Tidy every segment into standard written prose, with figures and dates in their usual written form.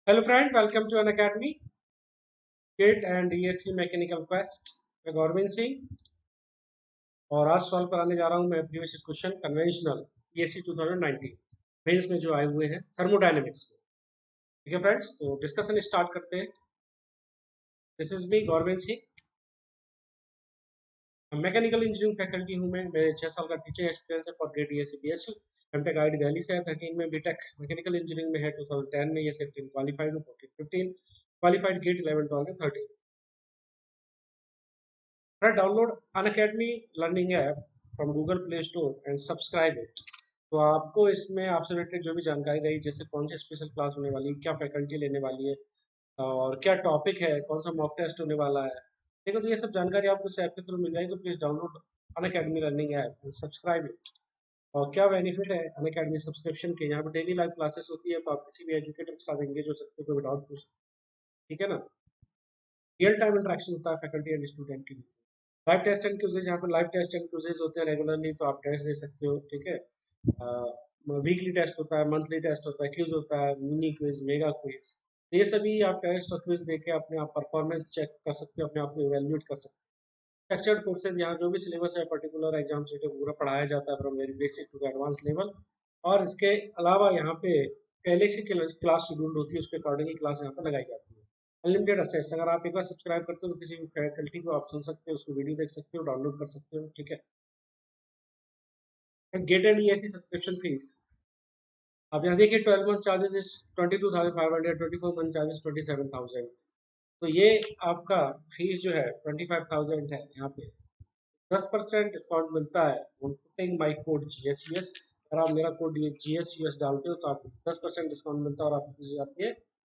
Hello friend, welcome to an academy. KIT and ESC Mechanical Quest. मैं गौरविंद सिंह और आज solve कराने जा रहा हूँ मैं previous question conventional ESC 2019 mains में जो आए हुए हैं थर्मोडायनेमिक्स में। ठीक है फ्रेंड्स, तो डिस्कशन स्टार्ट करते हैं। This is me Gaurvind Singh, mechanical engineering faculty हूँ मैं। मेरे 6 साल का टीचिंग एक्सपीरियंस है for grade ESC BSc। MTech IIT Delhi से है। 13 में बीटेक मैकेनिकल इंजीनियरिंग में है। 2010 में ये 15 क्वालिफाइड हूँ। 15 क्वालिफाइड गेट 11 12 में 13। Download Unacademy learning app from Google play store and subscribe it. तो आपको इसमें आपसे रिलेटेड जो भी जानकारी रही, जैसे कौन सी स्पेशल क्लास होने वाली है, क्या फैकल्टी लेने वाली है और क्या टॉपिक है, कौन सा मॉक टेस्ट होने वाला है, ठीक है, तो ये सब जानकारी आपको इस ऐप के थ्रू मिल जाएगी। तो please download Unacademy learning app and subscribe it. और क्या बेनिफिट है अनअकैडमी सब्सक्रिप्शन के, यहाँ पर डेली लाइव क्लासेस होती है, तो आप किसी भी एजुकेटर के साथ एंगेज हो सकते हो, कोई डाउट पूछ सकते हो, ठीक है ना। रियल टाइम इंटरेक्शन होता है फैकल्टी एंड स्टूडेंट के लिए। लाइव टेस्ट एंड क्विजेज, यहाँ पर लाइव टेस्ट एंड क्विजेज होते हैं रेगुलरली, तो आप टेस्ट दे सकते हो, ठीक है। वीकली टेस्ट होता है, मंथली टेस्ट होता है, क्विज होता है, मिनी क्विज, मेगा क्विज। ये सभी आप टेस्ट और क्विज देके अपने आप परफॉर्मेंस चेक कर सकते हो, अपने आप को इवेल्युएट कर सकते हो। स्ट्रक्चर्ड कोर्सेज, यहाँ जो भी सिलेबस है पर्टिकुलर एग्जाम से पूरा पढ़ाया जाता है from very basic to advance level. और इसके अलावा यहाँ पे पहले से क्लास शेड्यूल्ड होती है, उसके अकॉर्डिंग ही क्लास यहाँ पर लगाई जाती है। अनलिमिटेड एक्सेस, अगर आप एक बार सब्सक्राइब करते हो तो किसी भी फैकल्टी को आप सुन सकते हो, उसको वीडियो देख सकते हो, डाउनलोड कर सकते हो, ठीक है। GATE and ESC subscription fees, अब यहाँ देखिए 12 month charges is 22,500, 24 month charges 27,000। तो ये आपका फीस जो है 25,000 है। यहाँ पे 10% डिस्काउंट मिलता है पुटिंग माई कोड GSUS। अगर आप मेरा कोड GSUS डालते हो तो आपको 10% डिस्काउंट मिलता है और आपकी फीस जाती है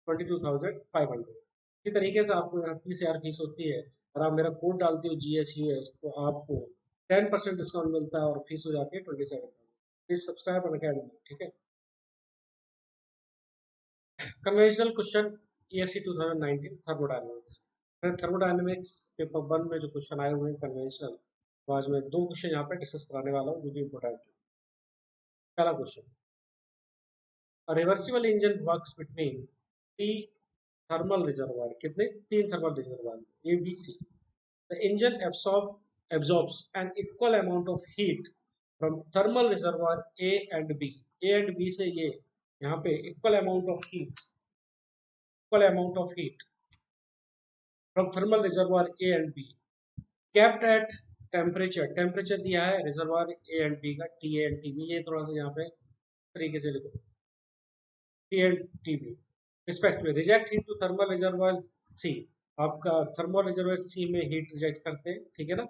22,500। इसी तरीके से आपको यहाँ 30,000 फीस होती है। अगर आप मेरा कोड डालते हो GSUS तो आपको 10% डिस्काउंट मिलता है और फीस हो जाती है 27,000। प्लीज सब्सक्राइब अनअकैडमी, ठीक है। Conventional question ESC 2019 thermodynamics. Thermodynamics paper 1 में जो क्वेश्चन आए हुए हैं कन्वेंशनल, तो आज मैं 2 क्वेश्चन यहाँ पे डिस्कस कराने वाला हूँ जो कि इंपॉर्टेंट है। पहला question, reversible engine works between T thermal reservoir, कितने 3 thermal reservoir ABC। The engine absorbs an equal amount of heat from thermal reservoir A and B से ये यहाँ पे equal amount of heat from thermal reservoir A and B kept at temperature दिया है reservoir A and B का TA and TB। ये थोड़ा सा यहाँ पे तरीके से लिखो, T and TB रिस्पेक्ट में। Reject heat to thermal reservoir C, आपका थर्मल रिजर्वायर C में हीट रिजेक्ट करते हैं, ठीक है ना।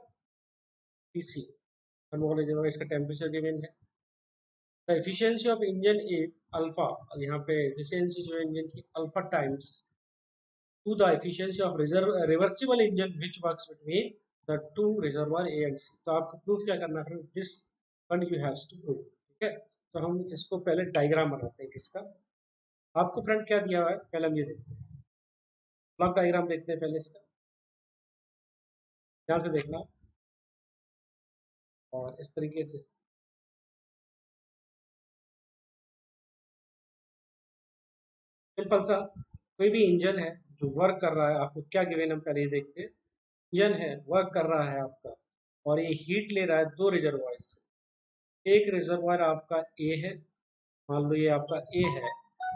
TC थर्मल रिजर्वायर, इसका टेम्परेचर गिवन है। The efficiency of engine is alpha, यहाँ पे एफिशिएंसी जो है इंजन की alpha times to the efficiency of reversible engine which works between the two reservoir A and C। तो आपको प्रूफ क्या करना है, this one you have to proof, ठीक है। तो हम इसको पहले डायग्राम बनाते हैं किसका। आपको फ्रेंड क्या दिया हुआ है, पहले हम ये देखते हैं, ब्लॉक डायग्राम देखते हैं पहले इसका। ध्यान से देखना और इस तरीके से सिंपल सा कोई भी इंजन है जो वर्क कर रहा है, आपको क्या गिवन, हम पहले ये देखते हैं। इंजन है, वर्क कर रहा है आपका, और ये हीट ले रहा है 2 रिजर्वायर से। एक रिजर्वायर आपका ए है, मान लो ये आपका ए है,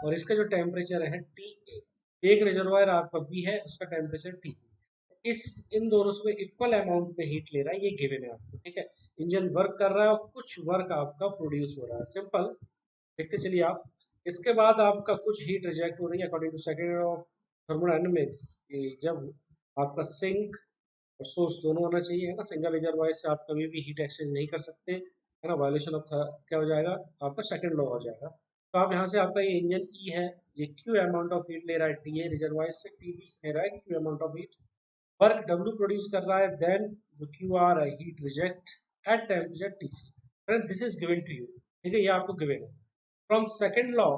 और इसका जो टेम्परेचर है टी ए। एक रिजर्वायर आपका बी है, उसका टेम्परेचर टी। इस इन दोनों से इक्वल अमाउंट में हीट ले रहा है, ये गिवन है आपको, ठीक है। इंजन वर्क कर रहा है और कुछ वर्क आपका प्रोड्यूस हो रहा है, सिंपल देखते चलिए आप। इसके बाद आपका कुछ हीट रिजेक्ट हो रही है according to second law of thermodynamics. जब आपका सिंक और सोर्स दोनों होना चाहिए, है ना। सिंगल रिजर्वायर से आप कभी भी हीट एक्सचेंज नहीं कर सकते, है ना। वायलेशन ऑफ क्या हो जाएगा, आपका सेकंड लॉ हो जाएगा। तो आप यहाँ से आपका ये इंजन ई है, ये क्यू अमाउंट ऑफ हीट ले रहा है टी ए रिजर्वायर से, टी बी ले रहा है Q amount of heat. Work W produce कर रहा है, देन जो क्यू आर है heat reject at temperature T C. Friend this is given to you, ठीक है, ये आपको गिवन है फ्रॉम सेकंड लॉ।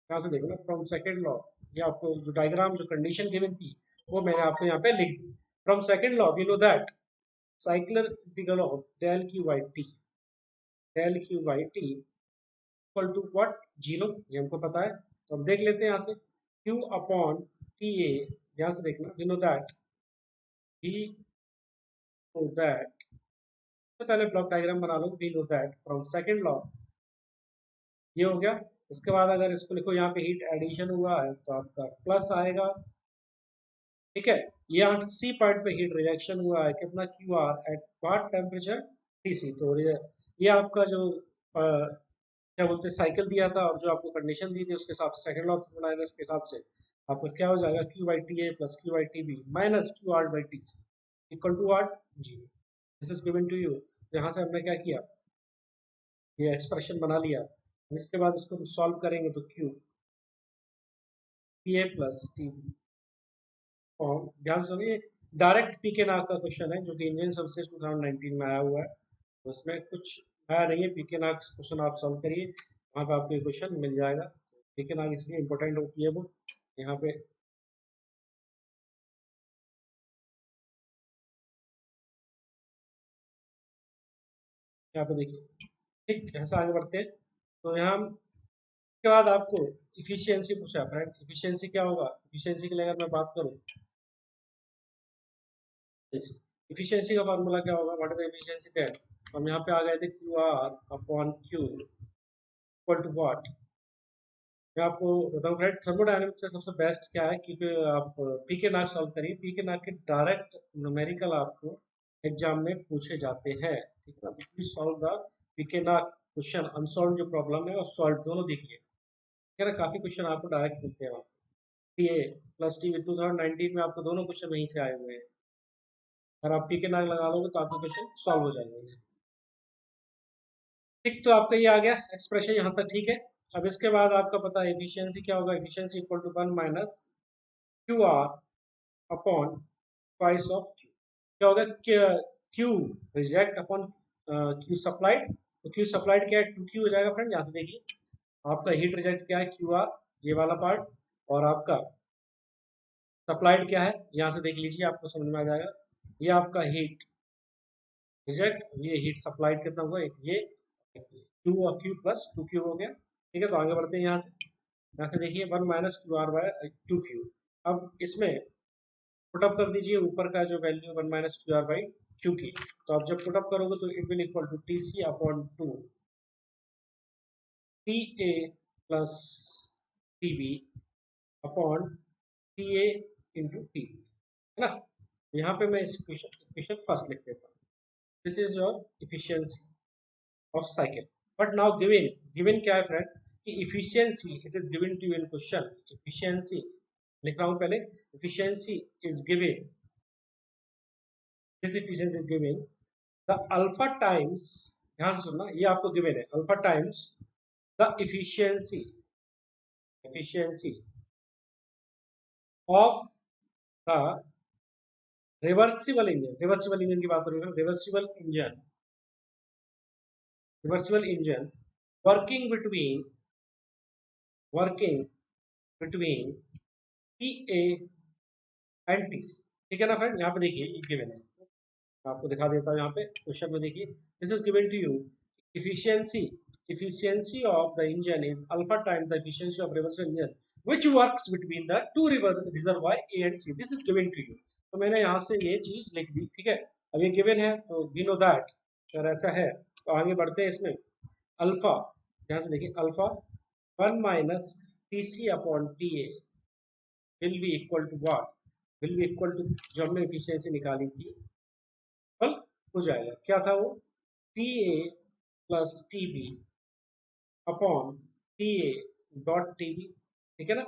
यहाँ से देखो ना, फ्रॉम सेकंड लॉ, ये आपको जो डायग्राम जो कंडीशन गिवन थी वो मैंने आपको यहाँ पे लिख दी। From second law we know that cyclic integral of del Q by T equal to what, zero, ये हमको पता है। तो अब देख लेते हैं यहाँ से, Q अपॉन टी ए, ध्यान से देखना, वी नो दैट तो पहले ब्लॉक डायग्राम बना लो, we know that from second law, ये हो गया। इसके बाद अगर इसको लिखो, यहाँ पे हीट एडिशन हुआ है तो आपका प्लस आएगा, ठीक है। यहाँ सी पॉइंट पे हीट रिजेक्शन हुआ है, कितना, Q R at what temperature, TC. तो ये आपका जो क्या बोलते हैं साइकिल दिया था और जो आपको कंडीशन दी थी उसके हिसाब से सेकंड लॉ ऑफ थर्मोडायनामिक्स के हिसाब से आपका क्या हो जाएगा, Q by T A plus Q by T B minus Q R by T C equal to what, जी। This is given to you. यहाँ से हमने क्या किया, ये एक्सप्रेशन बना लिया। इसके बाद इसको सॉल्व करेंगे तो Q P A plus T B form, ध्यान से सुनिए, डायरेक्ट पी के नाग का क्वेश्चन है जो कि इंडियन सर्विसेज 2019 में आया हुआ है, तो उसमें कुछ आया नहीं है। पी के नाग क्वेश्चन आप सॉल्व करिए, वहाँ पे आपको ये क्वेश्चन मिल जाएगा। पी के नाग इसलिए इंपॉर्टेंट होती है वो, यहाँ पे देखिए, ठीक। ऐसा आगे बढ़ते हैं, तो यहाँ के बाद आपको इफिशियंसी पूछा है फ्रेंड। इफिशियंसी क्या होगा, इफिशियंसी के लिए अगर मैं बात करूँ, इफिशियंसी का फार्मूला क्या होगा, what is the efficiency that, हम यहाँ पे आ गए थे Q R upon Q equal to what. मैं आपको बताऊँ फ्रेंड, थर्मोडायनेमिक्स से सबसे बेस्ट क्या है, क्योंकि आप पी के नाक सॉल्व करिए, पी के नाक के डायरेक्ट न्यूमेरिकल आपको एग्जाम में पूछे जाते हैं, ठीक है ना। तो प्लीज सॉल्व द पी के नाक क्वेश्चन, अनसॉल्व जो प्रॉब्लम है और सॉल्व दोनों देखिए, ठीक है ना। काफी क्वेश्चन आपको डायरेक्ट मिलते हैं वहाँ से। टी ए प्लस टी 2019 में आपको दोनों क्वेश्चन वहीं से आए हुए हैं, अगर आप पी के नाक लगा लोगे तो आपके क्वेश्चन सॉल्व हो जाएंगे। ठीक, तो आपका ये आ गया एक्सप्रेशन यहाँ तक, ठीक है। अब इसके बाद आपका पता है एफिशिएंसी क्या होगा, efficiency equal to 1 minus Q R upon price of Q. क्या होगा, Q reject upon Q supplied, तो क्यू सप्लाइड क्या है, टू क्यू हो जाएगा फ्रेंड। यहाँ से देखिए, आपका हीट रिजेक्ट क्या है, क्यू आर, ये वाला पार्ट, और आपका सप्लाइड क्या है, यहाँ से देख लीजिए, आपको समझ में आ जाएगा। ये आपका हीट रिजेक्ट, ये हीट सप्लाइड कितना हुआ, ये क्यू और क्यू प्लस टू क्यू हो गया, ठीक है। तो आगे बढ़ते हैं यहाँ से देखिए, 1 minus Q R by two Q. अब इसमें पुटअप कर दीजिए ऊपर का जो value 1 minus Q R by Q की, तो आप जब पुटअप करोगे तो it will equal to T C upon two T A plus T B upon T A into T B, है ना। यहाँ पे मैं इस क्वेश्चन फर्स्ट लिख देता हूँ, this is your efficiency of cycle. But now given, given क्या है फ्रेंड, कि efficiency it is given to in question, efficiency लिख रहा हूँ पहले, efficiency is given, this efficiency is given the alpha times, ध्यान से सुनना, ये आपको गिवन है, alpha times the efficiency of the reversible engine की बात हो रही है, reversible engine working between working between P A and T C, ठीक है ना फ्रेंड। यहाँ पे देखिए ये गिवन है, आपको दिखा देता हूँ, यहाँ पे क्वेश्चन में देखिए, this is given to you, efficiency efficiency of the engine is alpha times the efficiency of reversible engine which works between the two reservoir A and C, this is given to you। तो मैंने यहाँ से ये चीज लिख दी, ठीक है। अब ये गिवन है तो we know that, अगर ऐसा है तो आगे बढ़ते हैं इसमें। अल्फा, यहाँ से देखिए, alpha 1 minus T C upon T A will be equal to what, will be equal to, जो हमने एफिशिएंसी निकाली थी, कल हो जाएगा, क्या था वो, T A plus T B upon T A dot T B, ठीक है ना।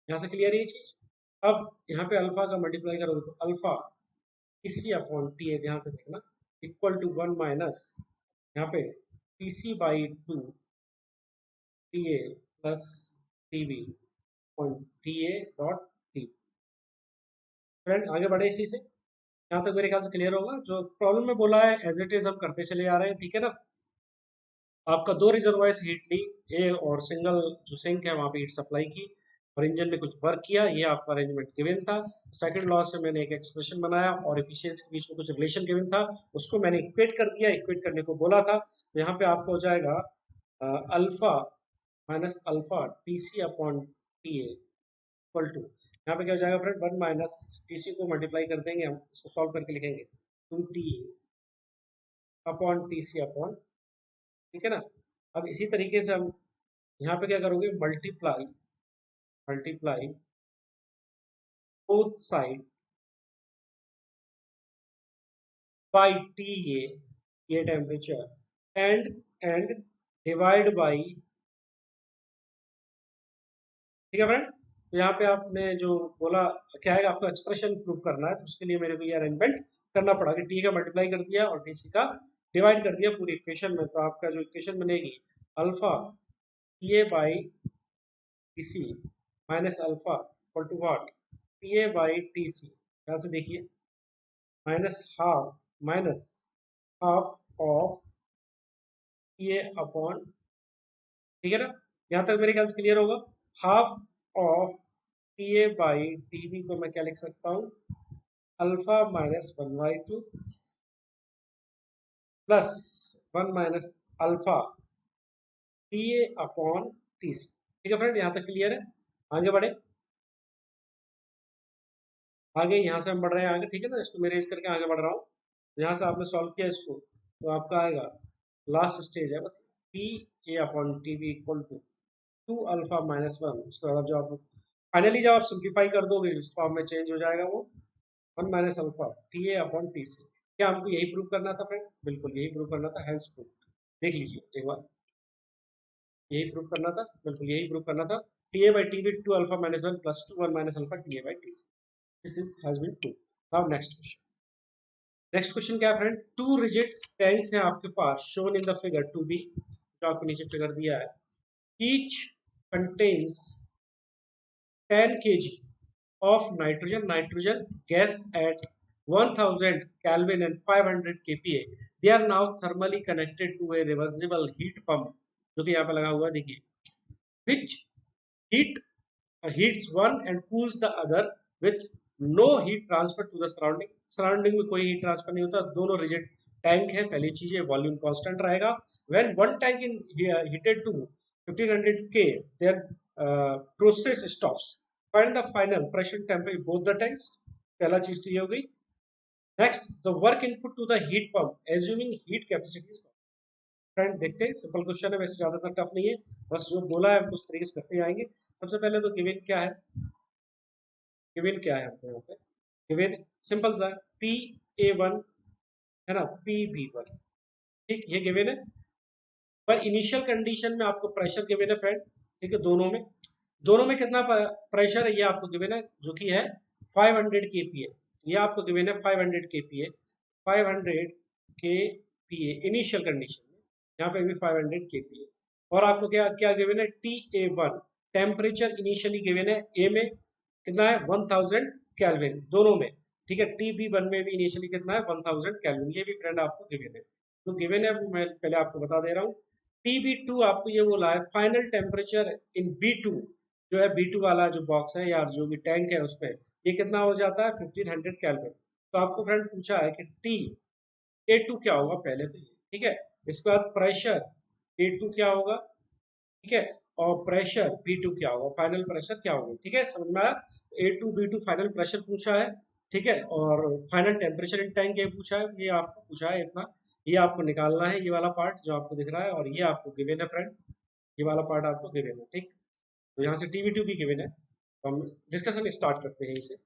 यहाँ से क्लियर है ये चीज। अब यहाँ पे अल्फा का मल्टीप्लाई करोगे तो alpha T upon T A, ध्यान से देखना, इक्वल टू 1 माइनस यहाँ पे T C by two T A plus T B upon T A dot T. Friend आगे बढ़े इसी से, यहाँ तक मेरे ख्याल से क्लियर होगा। जो प्रॉब्लम में बोला है एज इट इज हम करते चले आ रहे हैं, ठीक है ना। आपका दो रिजर्वायर्स हीट ली, ए और सिंगल जो सिंक है वहां पे हीट सप्लाई की और इंजन में कुछ वर्क किया, ये आपका अरेंजमेंट गिवन था। सेकंड लॉ से मैंने एक एक्सप्रेशन बनाया और एफिशिएंसी के बीच में कुछ रिलेशन गिवन था, उसको मैंने इक्वेट कर दिया, इक्वेट करने को बोला था। तो यहाँ पे आपको हो जाएगा alpha minus alpha T C upon T A equal to, यहाँ पे क्या हो जाएगा फ्रेंड, 1 माइनस टीसी को मल्टीप्लाई कर देंगे, हम इसको सॉल्व करके लिखेंगे 2t अपॉन टीसी अपॉन, ठीक है ना। अब इसी तरीके से हम यहाँ पे क्या करोगे, multiply multiply both side by T, ये टेम्परेचर, एंड डिवाइड बाई, ठीक है फ्रेंड। तो यहाँ पे आपने जो बोला क्या है, आपको एक्सप्रेशन प्रूव करना है, तो उसके लिए मेरे को ये अरेंजमेंट करना पड़ा कि टी का मल्टीप्लाई कर दिया और टीसी का डिवाइड कर दिया पूरी इक्वेशन में। तो आपका जो इक्वेशन बनेगी, alpha T A by T C minus alpha equal to what, T A by T C, यहाँ से देखिए minus half of T A upon, ठीक है ना। यहाँ तक मेरे ख्याल से क्लियर होगा। Half of T A by T B को मैं क्या लिख सकता हूँ, alpha minus 1/2 plus 1 minus alpha T A upon T C, ठीक है फ्रेंड, यहाँ तक क्लियर है। आगे बढ़े, आगे यहाँ से हम बढ़ रहे हैं आगे, ठीक है ना, इसको मेरे इस करके आगे बढ़ रहा हूँ। यहाँ से आपने सॉल्व किया इसको, तो आपका आएगा लास्ट स्टेज है बस, T A upon T B equal to 2 alpha minus 1। उसके बाद जब आप फाइनली जब आप सिंप्लीफाई कर दोगे इस फॉर्म में चेंज हो जाएगा वो 1 minus alpha T A upon T C. क्या हमको यही प्रूव करना था फ्रेंड? बिल्कुल यही प्रूव करना था, हेंस प्रूफ। देख लीजिए एक बार, यही प्रूव करना था, बिल्कुल यही प्रूव करना था। T A by T B 2 alpha minus 1 plus 2 1 minus alpha T A by T C, this is has been prove. Now next question, next question क्या है फ्रेंड, टू रिजिड टैंक्स हैं आपके पास shown in the figure to be, जो आपको नीचे figure दिया है, each contains 10 kg of nitrogen gas at 1000 Kelvin and 500 kPa. They are now thermally connected to a reversible heat pump, जो कि यहाँ पे लगा हुआ है देखिए, which heat heats one and cools the other with no heat transfer to the surrounding. Surrounding में कोई heat transfer नहीं होता, दोनों rigid टैंक है। पहली चीज है वॉल्यूम कांस्टेंट रहेगा। when one tank in heated to 1500 K, their process stops. Find the final pressure temperature both the tanks, पहला चीज तो ये हो गई। Next, the work input to the heat pump assuming heat capacity. Friend देखते हैं, simple question है, वैसे ज्यादातर टफ नहीं है, बस जो बोला है हम उस तरीके से करते जाएंगे। सबसे पहले तो गिवन क्या है, गिवन क्या है आपको यहाँ पे, गिवन सिंपल सा पी ए वन है ना, पी बी वन, ठीक, ये गिवन है। पर इनिशियल कंडीशन में आपको प्रेशर गिवन है फ्रेंड, ठीक है, दोनों में कितना प्रेशर है ये आपको गिवन है, जो कि है 500 kPa। ये आपको गिवन है 500 kPa, 500 kPa इनिशियल कंडीशन में, यहाँ पे भी 500 kPa। और आपको क्या क्या गिवन है, TA1 टेम्परेचर इनिशियली गिवन है, ए में कितना है 1000 केल्विन दोनों में, ठीक है। TB1 में भी इनिशियली कितना है 1000 केल्विन, ये भी फ्रेंड आपको गिवन है। तो गिवन है मैं पहले आपको बता दे रहा हूँ। TB2 आपको ये बोला है फाइनल टेम्परेचर इन B2, जो है B2 वाला जो बॉक्स है या जो भी टैंक है उसमें, ये कितना हो जाता है 1500 केल्विन। तो आपको फ्रेंड पूछा है कि A2 क्या होगा पहले तो ये, ठीक है। इसके बाद प्रेशर A2 क्या होगा, ठीक है, और प्रेशर B2 क्या होगा, फाइनल प्रेशर क्या होगा, ठीक है, समझ में आया। A2 B2 फाइनल प्रेशर पूछा है, ठीक है, और फाइनल टेम्परेचर इन टैंक ये पूछा है, ये आपको पूछा है इतना, ये आपको निकालना है, ये वाला पार्ट जो आपको दिख रहा है, और ये आपको गिवन है फ्रेंड, ये वाला पार्ट आपको गिवन है, ठीक। तो यहाँ से TB2 भी गिवन है, तो हम डिस्कशन स्टार्ट करते हैं इसे।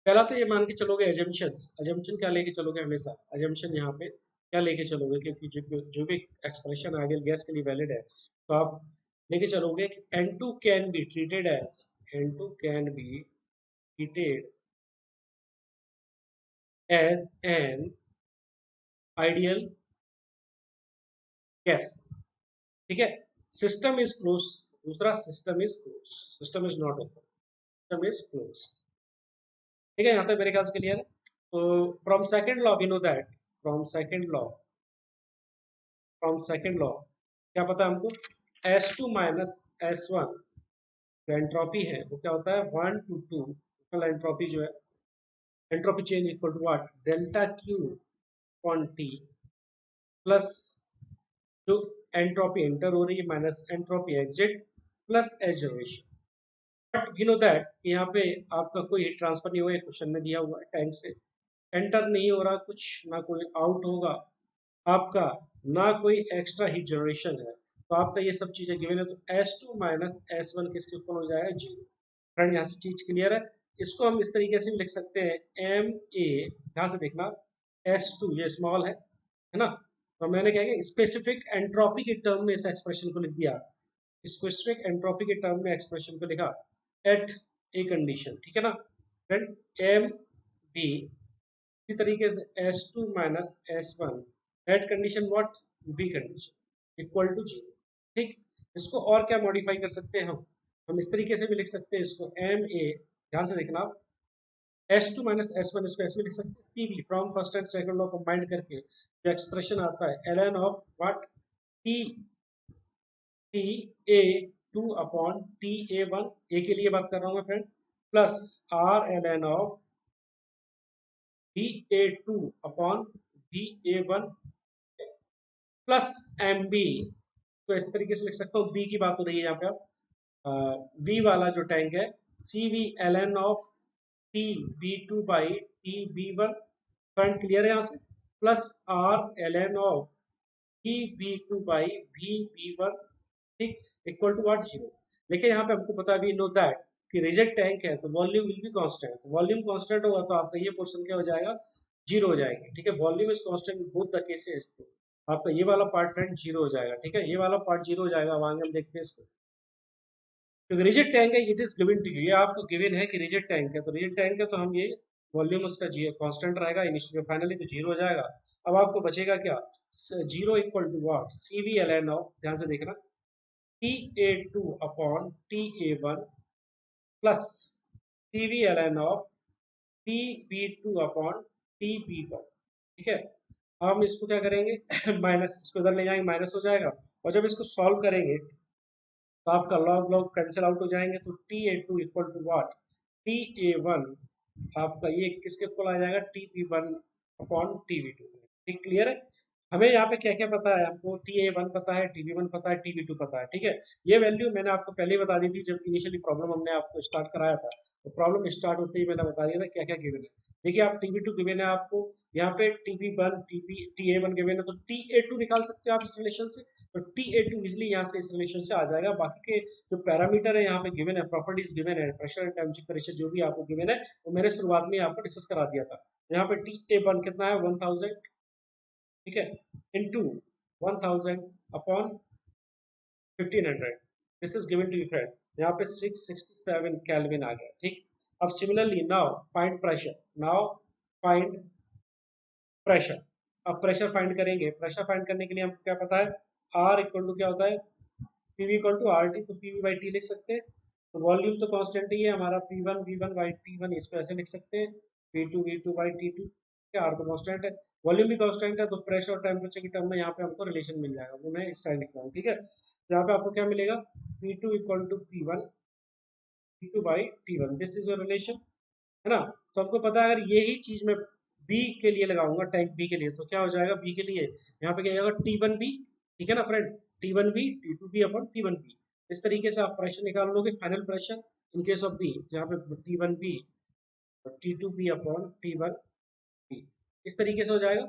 पहला तो ये मान के चलोगे एजम्पशंस, एजम्पशन क्या लेके चलोगे हमेशा, एजम्पशन यहाँ पे क्या लेके चलोगे, क्योंकि जो भी एक्सप्रेशन आइडियल गैस के लिए वैलिड है, तो आप लेके चलोगे कि N2 can be treated as, N2 can be treated as an ideal gas, ठीक है। सिस्टम इज क्लोज, दूसरा system is close, system is not open, system is close, ठीक है, यहाँ तक मेरे ख्याल से क्लियर है। तो from second law we know that, from second law, from second law क्या पता हमको, S2 माइनस S1 जो एंट्रोपी है वो क्या होता है 1 to 2 इक्वल एंट्रोपी जो है, entropy change equal to what, delta Q upon T plus जो एंट्रोपी एंटर हो रही है minus entropy exit plus H generation, but we know that यहाँ पे आपका कोई हीट ट्रांसफर नहीं हुआ है, क्वेश्चन में दिया हुआ है टैंक से एंटर नहीं हो रहा कुछ, ना कोई आउट होगा आपका, ना कोई एक्स्ट्रा हीट जनरेशन है, तो आपका ये सब चीजें गिवन है, तो S2 माइनस S1 किसके इक्वल हो जाएगा, जीरो। फ्रेंड यहाँ से चीज क्लियर है। इसको हम इस तरीके से भी लिख सकते हैं, एम ए, यहाँ से देखना S2 ये स्मॉल है ना, तो मैंने क्या किया स्पेसिफिक एंट्रोपी के टर्म में इस एक्सप्रेशन को लिख दिया, स्पेसिफिक एंट्रोपी के टर्म में एक्सप्रेशन को लिखा एट ए कंडीशन, ठीक है ना फ्रेंड, एम बी। इसी तरीके से S2 minus S1 at condition what, B condition equal to zero, ठीक। इसको और क्या मॉडिफाई कर सकते हैं हम इस तरीके से भी लिख सकते हैं इसको, एम ए, ध्यान से देखना, S2 माइनस S1 इसको ऐसे भी लिख सकते हैं, C B from first and second law combined करके जो एक्सप्रेशन आता है ln of what, T T A two upon T A one, A के लिए बात कर रहा हूँ मैं friend, plus R L N of B A two upon B A one plus M B. तो इस तरीके से लिख सकता हूँ, बी की बात हो रही है यहाँ पे, अब बी वाला जो टैंक है, C V L N of T B two by T B one, friend clear है यहाँ से, plus R L N of T B two by V B one, ठीक, इक्वल टू व्हाट, जीरो। देखिए यहाँ पे हमको पता भी नो दैट कि रिजेक्ट टैंक है तो वॉल्यूम विल बी कांस्टेंट, तो वॉल्यूम कांस्टेंट होगा तो आपका ये पोर्शन क्या हो जाएगा, जीरो हो जाएगा, ठीक है। Volume is constant in both the cases, तो आपका ये वाला पार्ट फ्रेंड जीरो हो जाएगा, ठीक है, ये वाला पार्ट जीरो हो जाएगा। अब आगे हम देखते हैं इसको, क्योंकि रिजिड टैंक है, it is given to you, ये आपको गिवन है कि रिजिड टैंक है, तो रिजिड टैंक है तो हम ये वॉल्यूम उसका जी कांस्टेंट रहेगा इनिशियली, फाइनली तो जीरो हो जाएगा। अब आपको बचेगा क्या, zero equal to what, C V L N of, ध्यान से देखना, T A two upon T A one plus C V L N of T B two upon T B one, ठीक है। हम इसको क्या करेंगे माइनस, इसको इधर ले जाएंगे, माइनस हो जाएगा, और जब इसको सॉल्व करेंगे तो आपका लॉग लॉग कैंसिल आउट हो जाएंगे, तो T A two equal to what, T A one, आपका ये किसके इक्वल आ जाएगा, T B one upon T B two, ठीक क्लियर है। हमें यहाँ पे क्या क्या पता है, हमको टी ए वन पता है, टी बी वन पता है, टी बी टू पता है, ठीक है। ये वैल्यू मैंने आपको पहले ही बता दी थी जब इनिशियली प्रॉब्लम हमने आपको स्टार्ट कराया था, तो प्रॉब्लम स्टार्ट होते ही मैंने बता दिया था क्या क्या गिवन है। देखिए आप टी बी टू गिवन है आपको, यहाँ पे T B one T A one given है, तो टी ए टू निकाल सकते हो आप इस रिलेशन से, तो टी ए टू इजिली यहाँ से इस रिलेशन से आ जाएगा। बाकी के जो पैरामीटर है यहाँ पे गिवन है, प्रॉपर्टीज गिवन है, प्रेशर एंड टेम्परेचर जो भी आपको गिवन है वो मैंने शुरुआत में आपको डिस्कस करा दिया था। यहाँ पे टी ए वन कितना है, 1000, ठीक है, into 1000 upon 1500, this is given to you friend, यहाँ पे 667 केल्विन आ गया, ठीक। अब similarly now find pressure, now find pressure, अब प्रेशर फाइंड करेंगे। प्रेशर फाइंड करने के लिए हमको क्या पता है, आर इक्वल टू क्या होता है, PV equal to R T, तो पीवी बाई टी लिख सकते हैं, तो वॉल्यूम तो कांस्टेंट ही है हमारा, P one V one by T one, इसको ऐसे लिख सकते हैं, V two by T two, क्या आर तो कांस्टेंट है, वॉल्यूम भी कांस्टेंट है, तो प्रेशर और टेम्परेचर की टर्म में यहाँ पे हमको रिलेशन मिल जाएगा, वो मैं इस साइड लिख रहा हूँ, ठीक है। तो यहाँ पे आपको क्या मिलेगा, P two equal to P one, P two by T one, this is your relation, है ना। तो हमको पता है अगर यही चीज मैं बी के लिए लगाऊंगा, टैंक बी के लिए, तो क्या हो जाएगा बी के लिए, यहाँ पे क्या जाएगा टी वन बी, ठीक है ना friend, T one B T two B upon T one B, इस तरीके से आप प्रेशर निकाल लोगे, final pressure in case of B, यहाँ पे T one B T two B upon T one B, इस तरीके से हो जाएगा।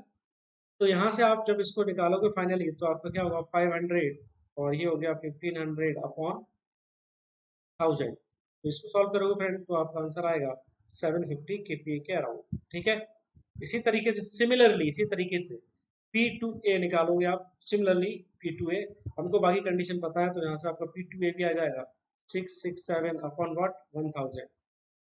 तो यहाँ से आप जब इसको निकालोगे फाइनली, तो आपका क्या होगा 500, और ये हो गया 1500 अपॉन 1000, तो इसको सॉल्व करोगे फ्रेंड तो आपका आंसर आएगा 750 kPa के अराउंड, ठीक है। इसी तरीके से सिमिलरली, इसी तरीके से P2A निकालोगे आप, सिमिलरली P2A, हमको बाकी कंडीशन पता है, तो यहाँ से आपका P2A भी आ जाएगा 667 अपॉन व्हाट 1000,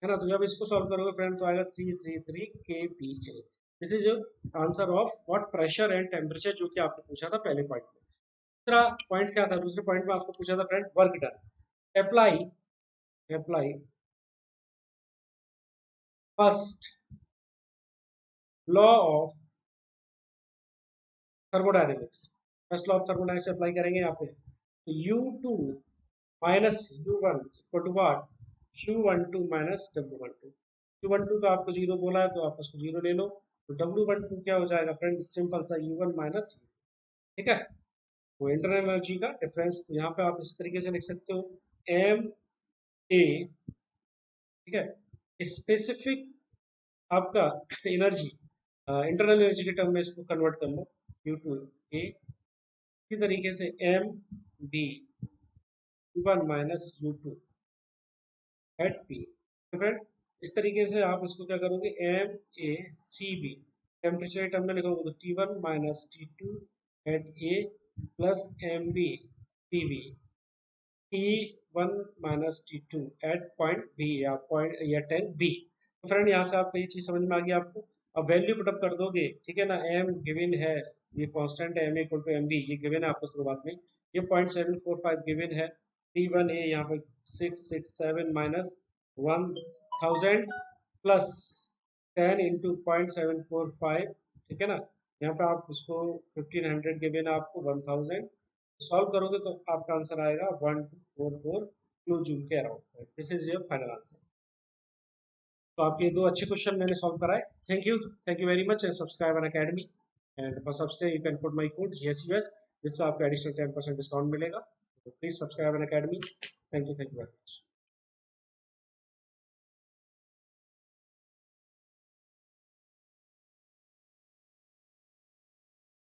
है ना। तो जब इसको सॉल्व करोगे फ्रेंड तो आएगा 333 kPa, this is your answer of what, pressure and temperature, जो कि आपने पूछा था पहले पॉइंट में। दूसरा पॉइंट क्या था, दूसरे पॉइंट में आपको पूछा था friend work done, apply first law of thermodynamics, first law of thermodynamics apply करेंगे यहाँ पे, तो U2 minus U1 equal to what, Q12 minus W12, Q12 का आपको जीरो बोला है तो आप उसको जीरो ले लो, तो W12 क्या हो जाएगा फ्रेंड, सिंपल सा U1 माइनस, ठीक है। वो इंटरनल एनर्जी का डिफरेंस, तो यहाँ पे आप इस तरीके से लिख सकते हो, M ए, ठीक है, स्पेसिफिक आपका एनर्जी, इंटरनल एनर्जी के टर्म में इसको कन्वर्ट कर लो, यू टू ए, इसी तरीके से M B one minus U two at P. तो फ्रेंड इस तरीके से आप इसको क्या करोगे, M A C B, temperature term में लिखोगे तो T one minus T two at A plus M B C B T one minus T two at point B या पॉइंट या टैंक बी। तो फ्रेंड यहाँ से आपको ये चीज समझ में आ गई आपको। अब वैल्यू पुटअप कर दोगे, ठीक है ना, एम गिवन है, ये कांस्टेंट है, M equal to M B, ये गिवन है आपको शुरुआत में, ये 0.745 गिवन है, टी वन ए यहाँ पे 667 माइनस 1000 प्लस 10 इंटू 0.745, ठीक है ना, यहाँ पे आप इसको 1500 गिवन है आपको 1000, सॉल्व करोगे तो आपका आंसर आएगा 1244 किलो जूल के around. This is your final answer. तो आपके दो अच्छे क्वेश्चन मैंने सॉल्व कराए। Thank you very much and subscribe Unacademy and for subscribe you can put my code GSUS, जिससे आपको एडिशनल 10% डिस्काउंट मिलेगा। तो please subscribe Unacademy. Thank you very much.